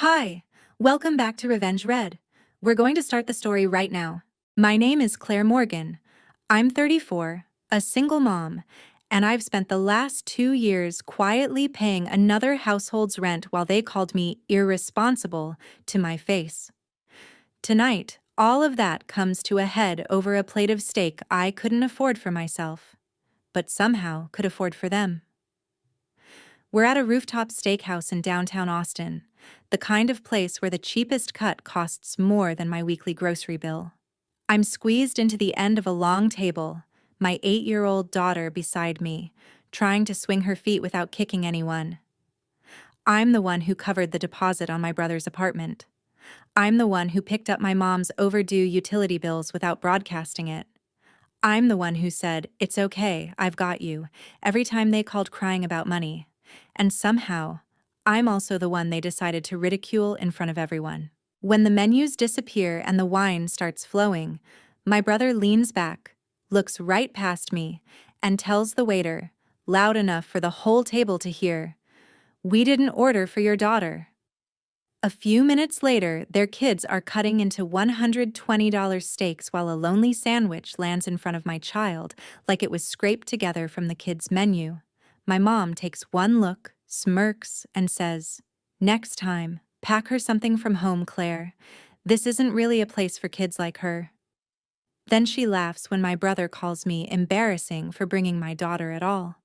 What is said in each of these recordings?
Hi, welcome back to Revenge Red. We're going to start the story right now. My name is Claire Morgan. I'm 34, a single mom, and I've spent the last 2 years quietly paying another household's rent while they called me irresponsible to my face. Tonight, all of that comes to a head over a plate of steak I couldn't afford for myself, but somehow could afford for them. We're at a rooftop steakhouse in downtown Austin, the kind of place where the cheapest cut costs more than my weekly grocery bill. I'm squeezed into the end of a long table, my 8-year-old daughter beside me, trying to swing her feet without kicking anyone. I'm the one who covered the deposit on my brother's apartment. I'm the one who picked up my mom's overdue utility bills without broadcasting it. I'm the one who said, "It's okay, I've got you," every time they called crying about money. And somehow, I'm also the one they decided to ridicule in front of everyone. When the menus disappear and the wine starts flowing, my brother leans back, looks right past me, and tells the waiter, loud enough for the whole table to hear, "We didn't order for your daughter." A few minutes later, their kids are cutting into $120 steaks while a lonely sandwich lands in front of my child like it was scraped together from the kids' menu. My mom takes one look, smirks, and says, "Next time, pack her something from home, Claire. This isn't really a place for kids like her." Then she laughs when my brother calls me embarrassing for bringing my daughter at all,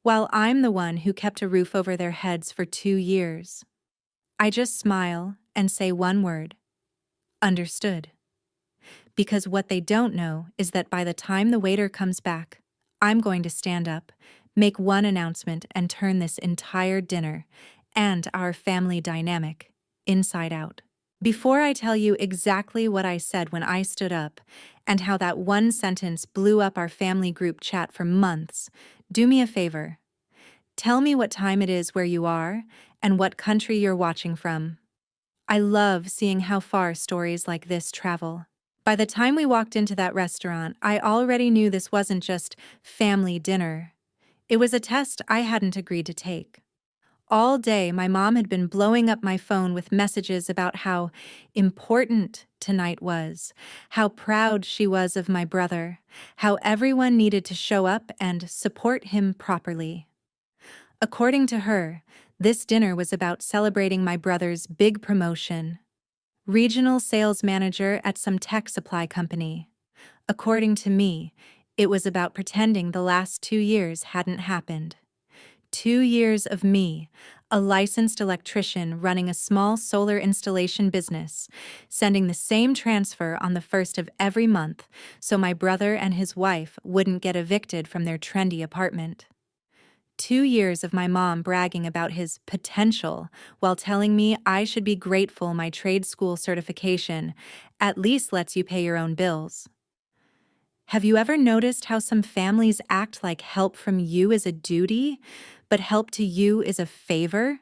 while I'm the one who kept a roof over their heads for 2 years. I just smile and say one word: understood. Because what they don't know is that by the time the waiter comes back, I'm going to stand up, make one announcement, and turn this entire dinner and our family dynamic inside out. Before I tell you exactly what I said when I stood up and how that one sentence blew up our family group chat for months, do me a favor. Tell me what time it is where you are and what country you're watching from. I love seeing how far stories like this travel. By the time we walked into that restaurant, I already knew this wasn't just family dinner. It was a test I hadn't agreed to take. All day, my mom had been blowing up my phone with messages about how important tonight was, how proud she was of my brother, how everyone needed to show up and support him properly. According to her, this dinner was about celebrating my brother's big promotion. Regional sales manager at some tech supply company. According to me, it was about pretending the last 2 years hadn't happened. 2 years of me, a licensed electrician running a small solar installation business, sending the same transfer on the first of every month so my brother and his wife wouldn't get evicted from their trendy apartment. 2 years of my mom bragging about his potential while telling me I should be grateful my trade school certification at least lets you pay your own bills. Have you ever noticed how some families act like help from you is a duty, but help to you is a favor?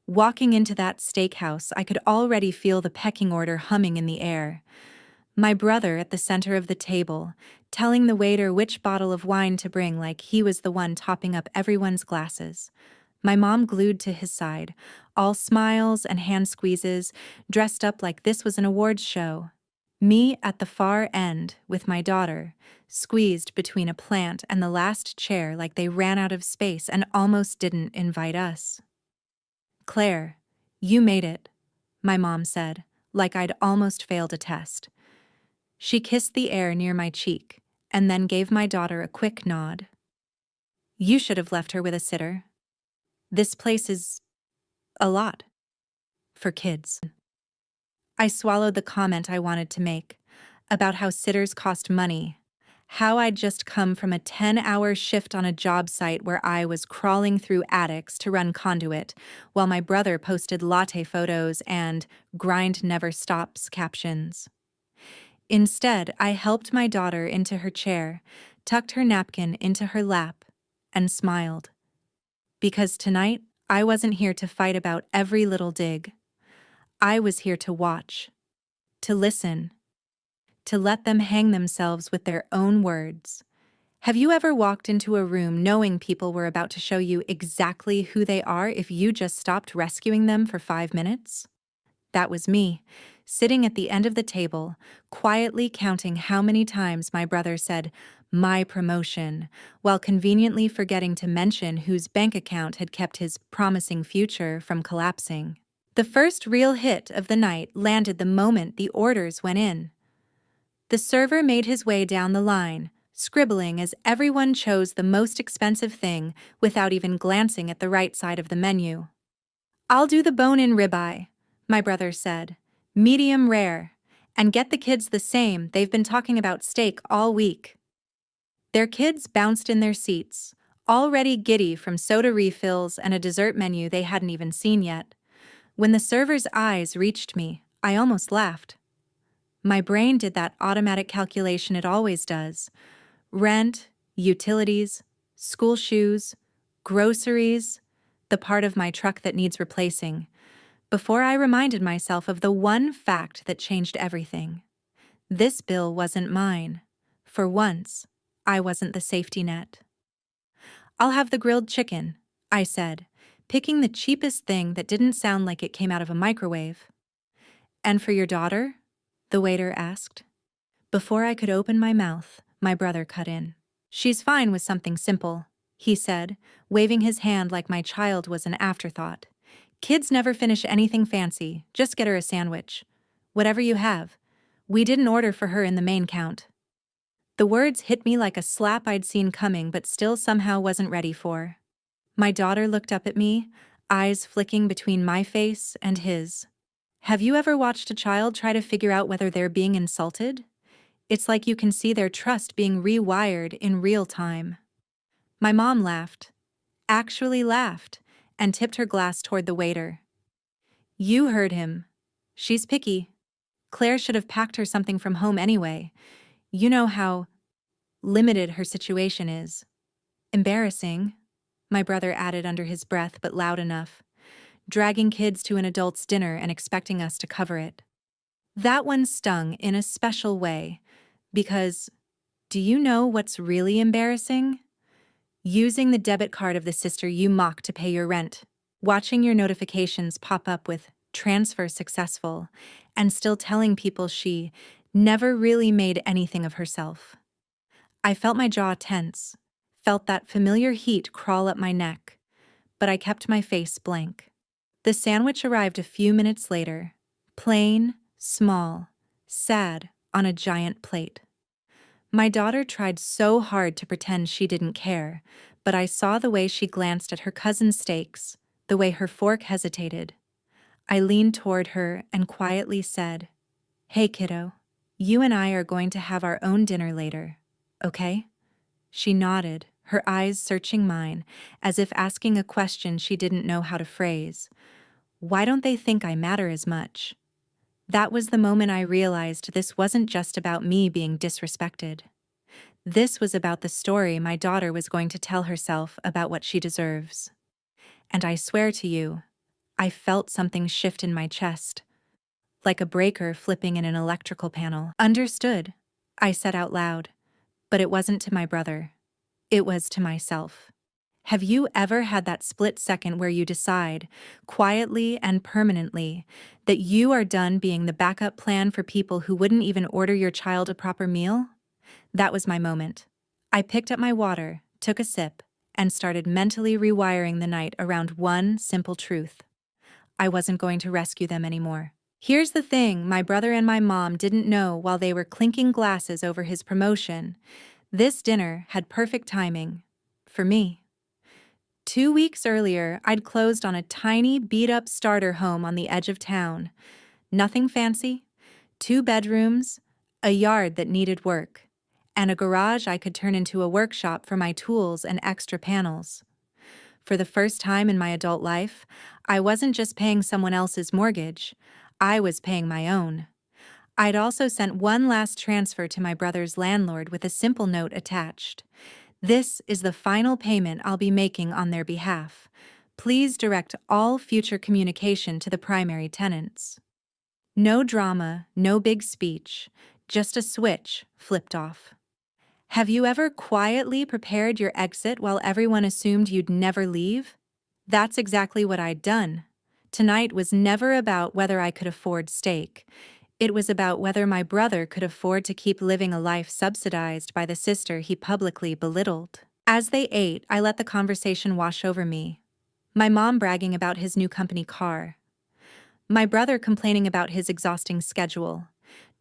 Walking into that steakhouse, I could already feel the pecking order humming in the air. My brother at the center of the table, telling the waiter which bottle of wine to bring like he was the one topping up everyone's glasses. My mom glued to his side, all smiles and hand squeezes, dressed up like this was an awards show. Me at the far end with my daughter, squeezed between a plant and the last chair like they ran out of space and almost didn't invite us. "Claire, you made it," my mom said, like I'd almost failed a test. She kissed the air near my cheek, and then gave my daughter a quick nod. "You should have left her with a sitter. This place is a lot for kids." I swallowed the comment I wanted to make, about how sitters cost money, how I'd just come from a 10-hour shift on a job site where I was crawling through attics to run conduit, while my brother posted latte photos and "grind never stops" captions. Instead, I helped my daughter into her chair, tucked her napkin into her lap, and smiled. Because tonight, I wasn't here to fight about every little dig. I was here to watch, to listen, to let them hang themselves with their own words. Have you ever walked into a room knowing people were about to show you exactly who they are if you just stopped rescuing them for 5 minutes? That was me, sitting at the end of the table, quietly counting how many times my brother said, "my promotion," while conveniently forgetting to mention whose bank account had kept his promising future from collapsing. The first real hit of the night landed the moment the orders went in. The server made his way down the line, scribbling as everyone chose the most expensive thing without even glancing at the right side of the menu. "I'll do the bone-in ribeye," my brother said, "medium rare, and get the kids the same, they've been talking about steak all week." Their kids bounced in their seats, already giddy from soda refills and a dessert menu they hadn't even seen yet. When the server's eyes reached me, I almost laughed. My brain did that automatic calculation it always does. Rent, utilities, school shoes, groceries, the part of my truck that needs replacing, before I reminded myself of the one fact that changed everything. This bill wasn't mine. For once, I wasn't the safety net. "I'll have the grilled chicken," I said, picking the cheapest thing that didn't sound like it came out of a microwave. "And for your daughter?" the waiter asked. Before I could open my mouth, my brother cut in. "She's fine with something simple," he said, waving his hand like my child was an afterthought. "Kids never finish anything fancy, just get her a sandwich. Whatever you have. We didn't order for her in the main count." The words hit me like a slap I'd seen coming but still somehow wasn't ready for. My daughter looked up at me, eyes flicking between my face and his. Have you ever watched a child try to figure out whether they're being insulted? It's like you can see their trust being rewired in real time. My mom laughed, actually laughed, and tipped her glass toward the waiter. "You heard him. She's picky. Claire should have packed her something from home anyway. You know how limited her situation is." "Embarrassing," my brother added under his breath but loud enough. "Dragging kids to an adult's dinner and expecting us to cover it." That one stung in a special way, because, do you know what's really embarrassing? Using the debit card of the sister you mock to pay your rent, watching your notifications pop up with "transfer successful," and still telling people she never really made anything of herself. I felt my jaw tense, felt that familiar heat crawl up my neck, but I kept my face blank. The sandwich arrived a few minutes later, plain, small, sad, on a giant plate. My daughter tried so hard to pretend she didn't care, but I saw the way she glanced at her cousin's steaks, the way her fork hesitated. I leaned toward her and quietly said, "Hey, kiddo, you and I are going to have our own dinner later, okay?" She nodded, her eyes searching mine, as if asking a question she didn't know how to phrase. Why don't they think I matter as much? That was the moment I realized this wasn't just about me being disrespected. This was about the story my daughter was going to tell herself about what she deserves. And I swear to you, I felt something shift in my chest, like a breaker flipping in an electrical panel. "Understood," I said out loud, but it wasn't to my brother. It was to myself. Have you ever had that split second where you decide, quietly and permanently, that you are done being the backup plan for people who wouldn't even order your child a proper meal? That was my moment. I picked up my water, took a sip, and started mentally rewiring the night around one simple truth. I wasn't going to rescue them anymore. Here's the thing my brother and my mom didn't know while they were clinking glasses over his promotion. This dinner had perfect timing. For me. 2 weeks earlier, I'd closed on a tiny, beat-up starter home on the edge of town. Nothing fancy, 2 bedrooms, a yard that needed work, and a garage I could turn into a workshop for my tools and extra panels. For the first time in my adult life, I wasn't just paying someone else's mortgage, I was paying my own. I'd also sent one last transfer to my brother's landlord with a simple note attached. "This is the final payment I'll be making on their behalf. Please direct all future communication to the primary tenants." No drama, no big speech, just a switch flipped off. Have you ever quietly prepared your exit while everyone assumed you'd never leave? That's exactly what I'd done. Tonight was never about whether I could afford steak. It was about whether my brother could afford to keep living a life subsidized by the sister he publicly belittled. As they ate, I let the conversation wash over me. My mom bragging about his new company car. My brother complaining about his exhausting schedule,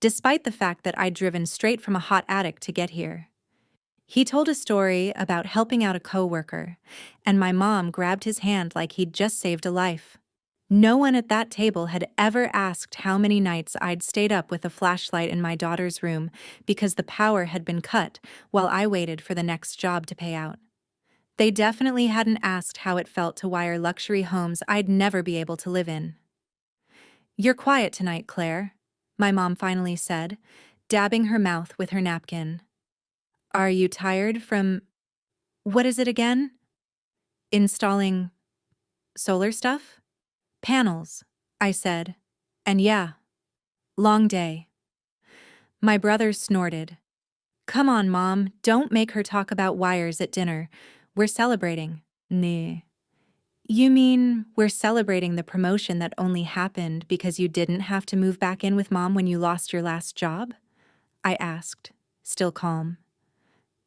despite the fact that I'd driven straight from a hot attic to get here. He told a story about helping out a coworker, and my mom grabbed his hand like he'd just saved a life. No one at that table had ever asked how many nights I'd stayed up with a flashlight in my daughter's room because the power had been cut while I waited for the next job to pay out. They definitely hadn't asked how it felt to wire luxury homes I'd never be able to live in. "You're quiet tonight, Claire," my mom finally said, dabbing her mouth with her napkin. "Are you tired from— what is it again? Installing solar stuff?" "Panels," I said. "And yeah, long day." My brother snorted. "Come on, Mom, don't make her talk about wires at dinner. We're celebrating." "Nah." "You mean we're celebrating the promotion that only happened because you didn't have to move back in with Mom when you lost your last job?" I asked, still calm.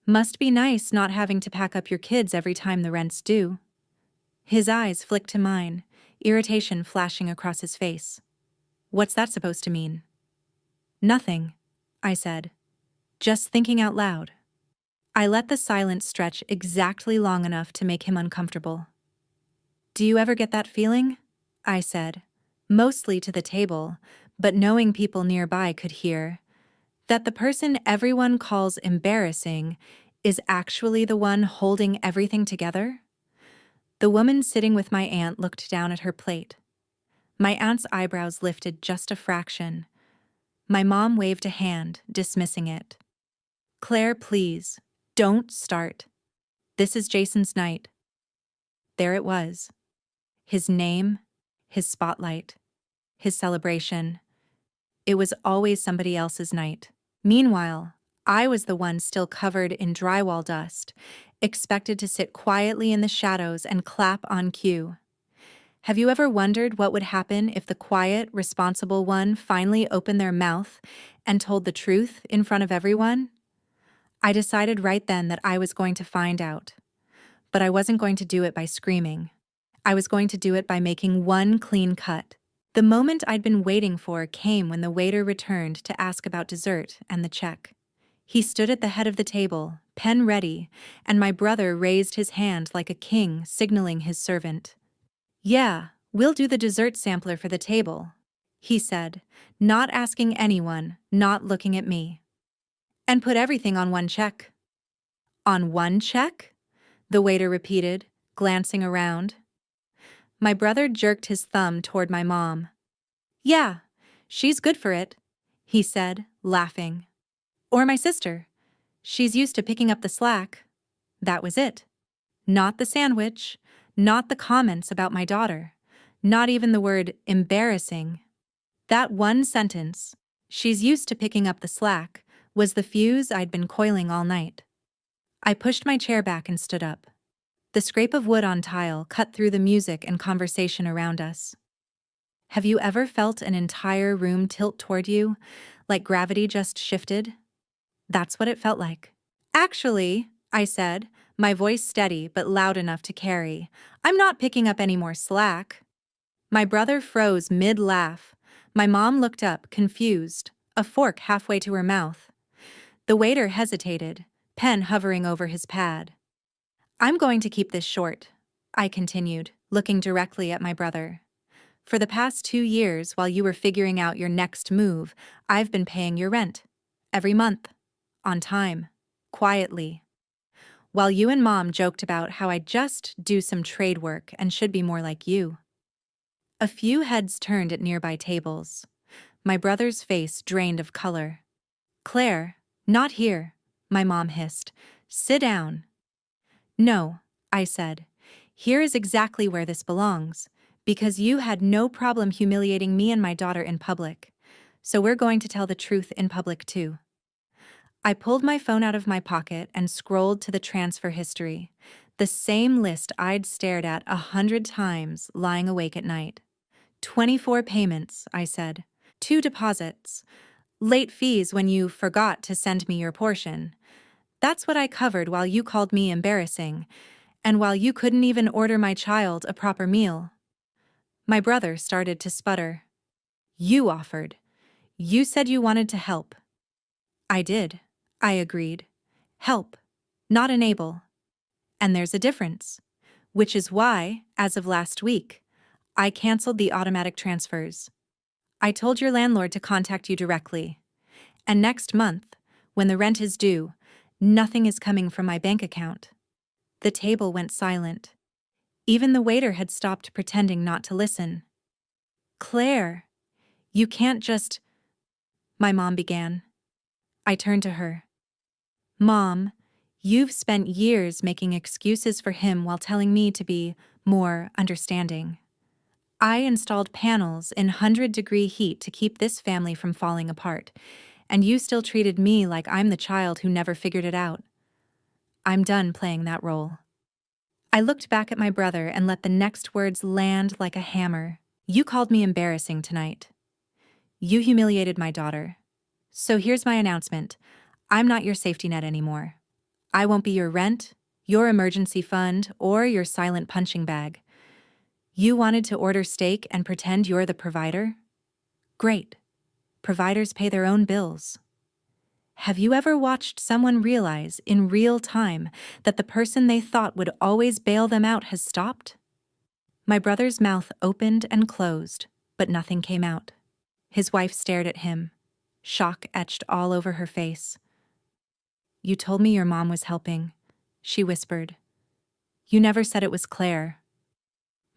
"Must be nice not having to pack up your kids every time the rent's due." His eyes flicked to mine, irritation flashing across his face. "What's that supposed to mean?" "Nothing," I said. "Just thinking out loud." I let the silence stretch exactly long enough to make him uncomfortable. "Do you ever get that feeling?" I said, mostly to the table, but knowing people nearby could hear, that the person everyone calls embarrassing is actually the one holding everything together? The woman sitting with my aunt looked down at her plate. My aunt's eyebrows lifted just a fraction. My mom waved a hand, dismissing it. "Claire, please, don't start. This is Jason's night." There it was. His name, his spotlight, his celebration. It was always somebody else's night. Meanwhile, I was the one still covered in drywall dust, expected to sit quietly in the shadows and clap on cue. Have you ever wondered what would happen if the quiet, responsible one finally opened their mouth and told the truth in front of everyone? I decided right then that I was going to find out. But I wasn't going to do it by screaming. I was going to do it by making one clean cut. The moment I'd been waiting for came when the waiter returned to ask about dessert and the check. He stood at the head of the table, pen ready, and my brother raised his hand like a king, signaling his servant. "Yeah, we'll do the dessert sampler for the table," he said, not asking anyone, not looking at me. "And put everything on one check." "On one check?" the waiter repeated, glancing around. My brother jerked his thumb toward my mom. "Yeah, she's good for it," he said, laughing. "Or my sister. She's used to picking up the slack." That was it. Not the sandwich, not the comments about my daughter, not even the word embarrassing. That one sentence, "she's used to picking up the slack," was the fuse I'd been coiling all night. I pushed my chair back and stood up. The scrape of wood on tile cut through the music and conversation around us. Have you ever felt an entire room tilt toward you, like gravity just shifted? That's what it felt like. "Actually," I said, my voice steady but loud enough to carry, "I'm not picking up any more slack." My brother froze mid-laugh. My mom looked up, confused, a fork halfway to her mouth. The waiter hesitated, pen hovering over his pad. "I'm going to keep this short," I continued, looking directly at my brother. "For the past 2 years, while you were figuring out your next move, I've been paying your rent. Every month. On time. Quietly. While you and Mom joked about how I'd just do some trade work and should be more like you." A few heads turned at nearby tables. My brother's face drained of color. "Claire, not here," my mom hissed. "Sit down." "No," I said. "Here is exactly where this belongs, because you had no problem humiliating me and my daughter in public. So we're going to tell the truth in public too." I pulled my phone out of my pocket and scrolled to the transfer history, the same list I'd stared at 100 times lying awake at night. 24 payments, I said. 2 deposits. Late fees when you forgot to send me your portion. That's what I covered while you called me embarrassing, and while you couldn't even order my child a proper meal. My brother started to sputter. You offered. You said you wanted to help. I did, I agreed. Help, not enable. And there's a difference. Which is why, as of last week, I canceled the automatic transfers. I told your landlord to contact you directly. And next month, when the rent is due, nothing is coming from my bank account. The table went silent. Even the waiter had stopped pretending not to listen. Claire, you can't just... My mom began. I turned to her. Mom, you've spent years making excuses for him while telling me to be more understanding. I installed panels in 100-degree heat to keep this family from falling apart, and you still treated me like I'm the child who never figured it out. I'm done playing that role. I looked back at my brother and let the next words land like a hammer. You called me embarrassing tonight. You humiliated my daughter. So here's my announcement. I'm not your safety net anymore. I won't be your rent, your emergency fund, or your silent punching bag. You wanted to order steak and pretend you're the provider? Great. Providers pay their own bills. Have you ever watched someone realize in real time that the person they thought would always bail them out has stopped? My brother's mouth opened and closed, but nothing came out. His wife stared at him, shock etched all over her face. You told me your mom was helping, she whispered. You never said it was Claire.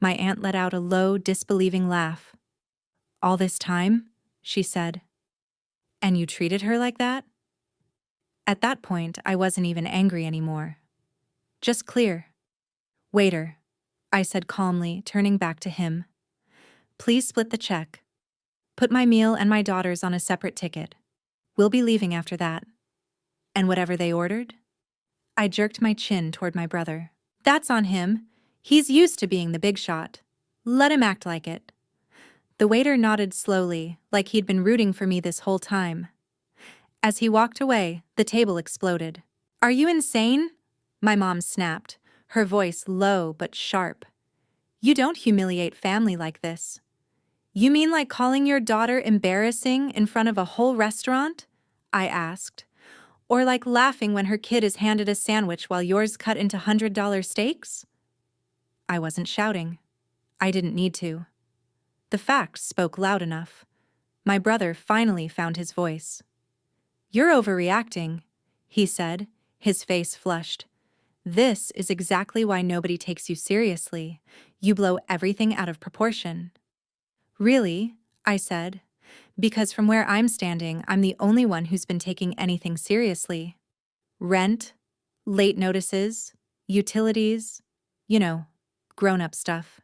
My aunt let out a low, disbelieving laugh. All this time, she said. And you treated her like that? At that point, I wasn't even angry anymore. Just clear. Waiter, I said calmly, turning back to him. Please split the check. Put my meal and my daughter's on a separate ticket. We'll be leaving after that. And whatever they ordered? I jerked my chin toward my brother. That's on him. He's used to being the big shot. Let him act like it. The waiter nodded slowly, like he'd been rooting for me this whole time. As he walked away, the table exploded. Are you insane? My mom snapped, her voice low but sharp. You don't humiliate family like this. You mean like calling your daughter embarrassing in front of a whole restaurant? I asked. Or like laughing when her kid is handed a sandwich while yours cut into $100 steaks? I wasn't shouting. I didn't need to. The facts spoke loud enough. My brother finally found his voice. You're overreacting, he said, his face flushed. This is exactly why nobody takes you seriously. You blow everything out of proportion. Really? I said. Because from where I'm standing, I'm the only one who's been taking anything seriously. Rent, late notices, utilities, grown-up stuff.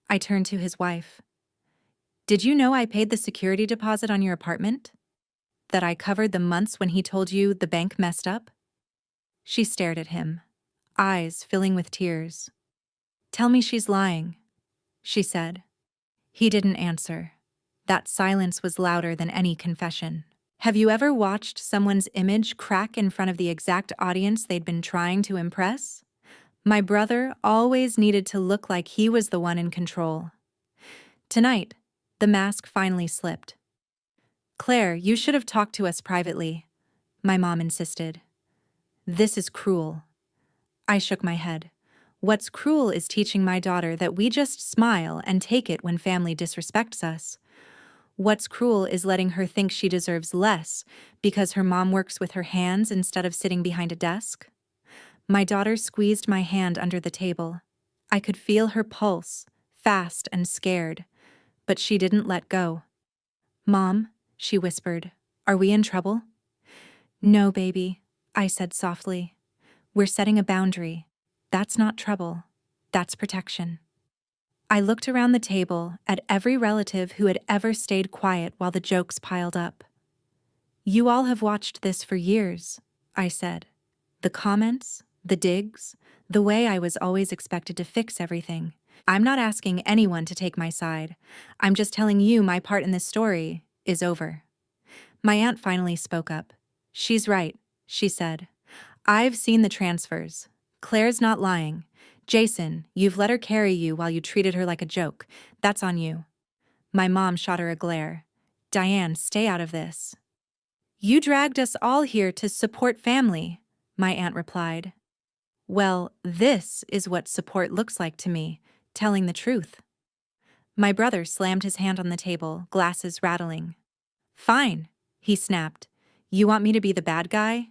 I turned to his wife. Did you know I paid the security deposit on your apartment? That I covered the months when he told you the bank messed up? She stared at him, eyes filling with tears. Tell me she's lying, she said. He didn't answer. That silence was louder than any confession. Have you ever watched someone's image crack in front of the exact audience they'd been trying to impress? My brother always needed to look like he was the one in control. Tonight, the mask finally slipped. Claire, you should have talked to us privately, my mom insisted. This is cruel. I shook my head. What's cruel is teaching my daughter that we just smile and take it when family disrespects us. What's cruel is letting her think she deserves less because her mom works with her hands instead of sitting behind a desk. My daughter squeezed my hand under the table. I could feel her pulse, fast and scared, but she didn't let go. Mom, she whispered, are we in trouble? No, baby, I said softly. We're setting a boundary. That's not trouble. That's protection. I looked around the table at every relative who had ever stayed quiet while the jokes piled up. You all have watched this for years, I said. The comments, the digs, the way I was always expected to fix everything. I'm not asking anyone to take my side. I'm just telling you my part in this story is over. My aunt finally spoke up. She's right, she said. I've seen the transfers. Claire's not lying. Jason, you've let her carry you while you treated her like a joke. That's on you. My mom shot her a glare. Diane, stay out of this. You dragged us all here to support family, my aunt replied. Well, this is what support looks like to me, telling the truth. My brother slammed his hand on the table, glasses rattling. Fine, he snapped. You want me to be the bad guy?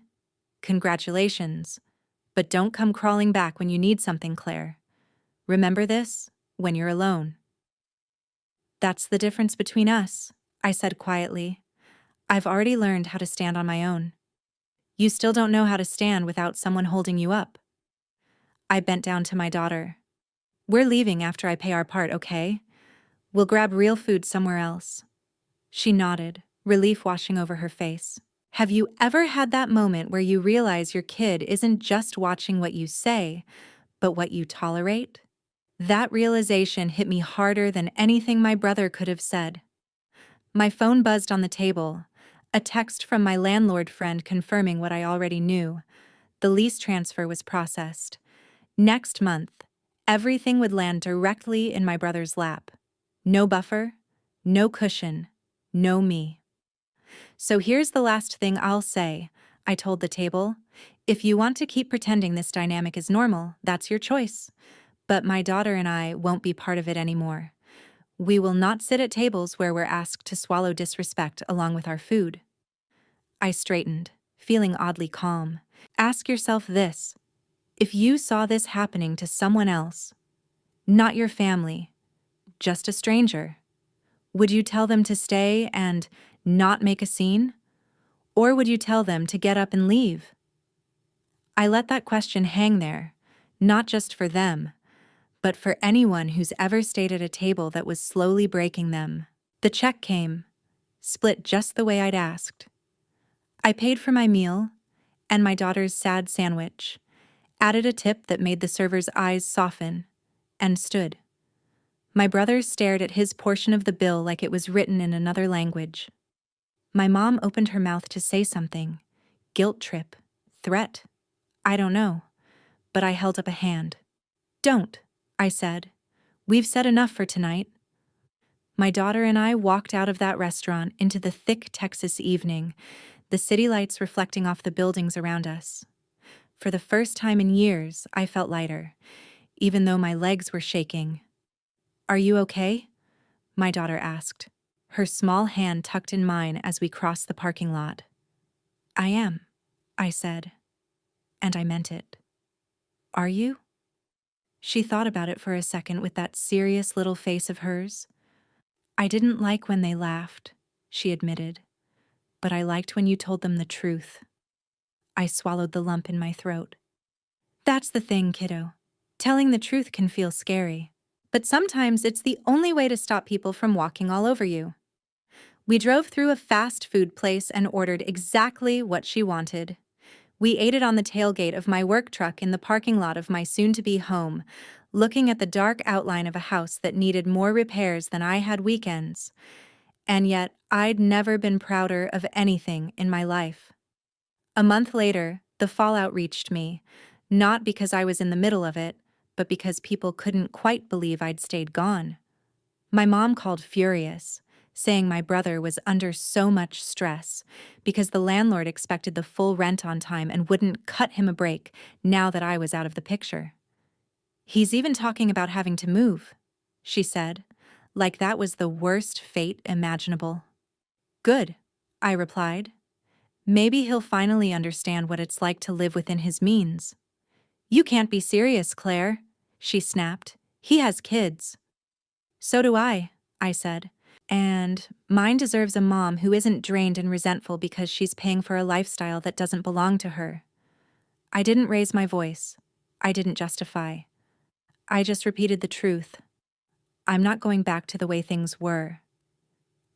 Congratulations. But don't come crawling back when you need something, Claire. Remember this when you're alone. That's the difference between us, I said quietly. I've already learned how to stand on my own. You still don't know how to stand without someone holding you up. I bent down to my daughter. We're leaving after I pay our part, okay? We'll grab real food somewhere else. She nodded, relief washing over her face. Have you ever had that moment where you realize your kid isn't just watching what you say, but what you tolerate? That realization hit me harder than anything my brother could have said. My phone buzzed on the table, a text from my landlord friend confirming what I already knew. The lease transfer was processed. Next month, everything would land directly in my brother's lap. No buffer, no cushion, no me. So here's the last thing I'll say, I told the table. If you want to keep pretending this dynamic is normal, that's your choice. But my daughter and I won't be part of it anymore. We will not sit at tables where we're asked to swallow disrespect along with our food. I straightened, feeling oddly calm. Ask yourself this. If you saw this happening to someone else, not your family, just a stranger, would you tell them to stay and not make a scene? Or would you tell them to get up and leave? I let that question hang there, not just for them, but for anyone who's ever stayed at a table that was slowly breaking them. The check came, split just the way I'd asked. I paid for my meal and my daughter's sad sandwich, added a tip that made the server's eyes soften, and stood. My brother stared at his portion of the bill like it was written in another language. My mom opened her mouth to say something. Guilt trip, threat, I don't know, but I held up a hand. Don't, I said. We've said enough for tonight. My daughter and I walked out of that restaurant into the thick Texas evening, the city lights reflecting off the buildings around us. For the first time in years, I felt lighter, even though my legs were shaking. Are you okay? My daughter asked, her small hand tucked in mine as we crossed the parking lot. I am, I said, and I meant it. Are you? She thought about it for a second with that serious little face of hers. I didn't like when they laughed, she admitted, but I liked when you told them the truth. I swallowed the lump in my throat. That's the thing, kiddo. Telling the truth can feel scary, but sometimes it's the only way to stop people from walking all over you. We drove through a fast food place and ordered exactly what she wanted. We ate it on the tailgate of my work truck in the parking lot of my soon-to-be home, looking at the dark outline of a house that needed more repairs than I had weekends. And yet, I'd never been prouder of anything in my life. A month later, the fallout reached me, not because I was in the middle of it, but because people couldn't quite believe I'd stayed gone. My mom called furious, saying my brother was under so much stress because the landlord expected the full rent on time and wouldn't cut him a break now that I was out of the picture. He's even talking about having to move, she said, like that was the worst fate imaginable. Good, I replied. Maybe he'll finally understand what it's like to live within his means. You can't be serious, Claire, she snapped. He has kids. So do I said. And mine deserves a mom who isn't drained and resentful because she's paying for a lifestyle that doesn't belong to her. I didn't raise my voice. I didn't justify. I just repeated the truth. I'm not going back to the way things were.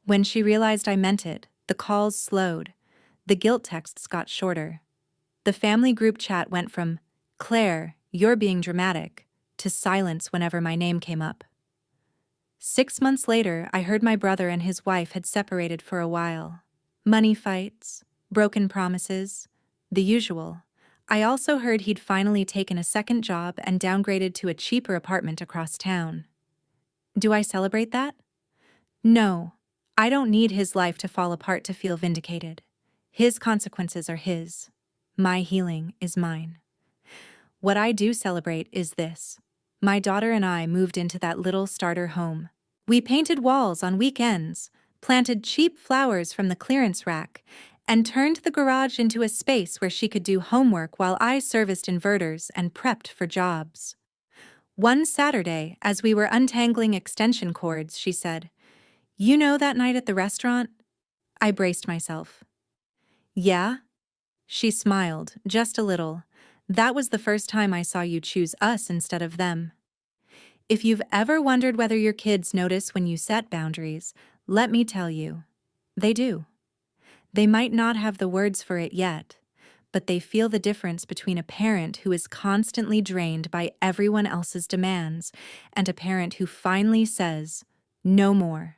When she realized I meant it, the calls slowed. The guilt texts got shorter. The family group chat went from, Claire, you're being dramatic, to silence whenever my name came up. 6 months later, I heard my brother and his wife had separated for a while. Money fights, broken promises, the usual. I also heard he'd finally taken a second job and downgraded to a cheaper apartment across town. Do I celebrate that? No. I don't need his life to fall apart to feel vindicated. His consequences are his. My healing is mine. What I do celebrate is this. My daughter and I moved into that little starter home. We painted walls on weekends, planted cheap flowers from the clearance rack, and turned the garage into a space where she could do homework while I serviced inverters and prepped for jobs. One Saturday, as we were untangling extension cords, she said, "You know that night at the restaurant?" I braced myself. "Yeah?" She smiled, just a little. "That was the first time I saw you choose us instead of them." If you've ever wondered whether your kids notice when you set boundaries, let me tell you, they do. They might not have the words for it yet, but they feel the difference between a parent who is constantly drained by everyone else's demands and a parent who finally says, "No more."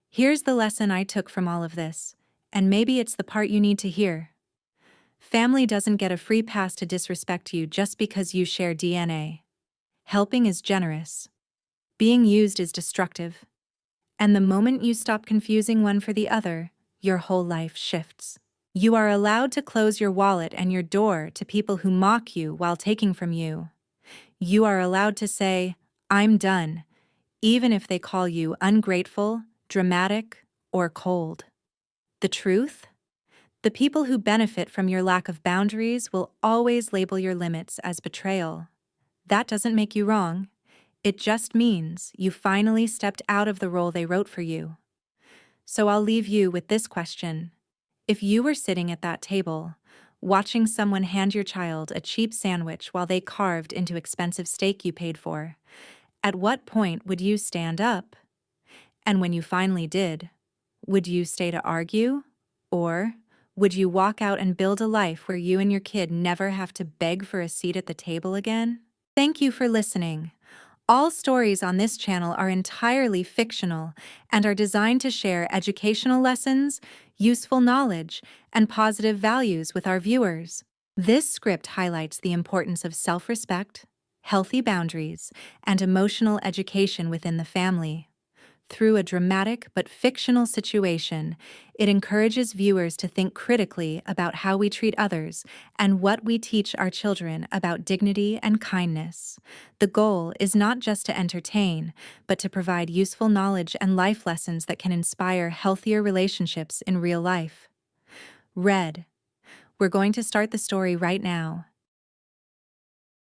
Here's the lesson I took from all of this, and maybe it's the part you need to hear. Family doesn't get a free pass to disrespect you just because you share DNA. Helping is generous. Being used is destructive. And the moment you stop confusing one for the other, your whole life shifts. You are allowed to close your wallet and your door to people who mock you while taking from you. You are allowed to say, "I'm done," even if they call you ungrateful, dramatic, or cold. The truth? The people who benefit from your lack of boundaries will always label your limits as betrayal. That doesn't make you wrong. It just means you finally stepped out of the role they wrote for you. So I'll leave you with this question. If you were sitting at that table, watching someone hand your child a cheap sandwich while they carved into expensive steak you paid for, at what point would you stand up? And when you finally did, would you stay to argue? Or would you walk out and build a life where you and your kid never have to beg for a seat at the table again? Thank you for listening. All stories on this channel are entirely fictional and are designed to share educational lessons, useful knowledge, and positive values with our viewers. This script highlights the importance of self-respect, healthy boundaries, and emotional education within the family. Through a dramatic but fictional situation, it encourages viewers to think critically about how we treat others and what we teach our children about dignity and kindness. The goal is not just to entertain, but to provide useful knowledge and life lessons that can inspire healthier relationships in real life. Red. We're going to start the story right now.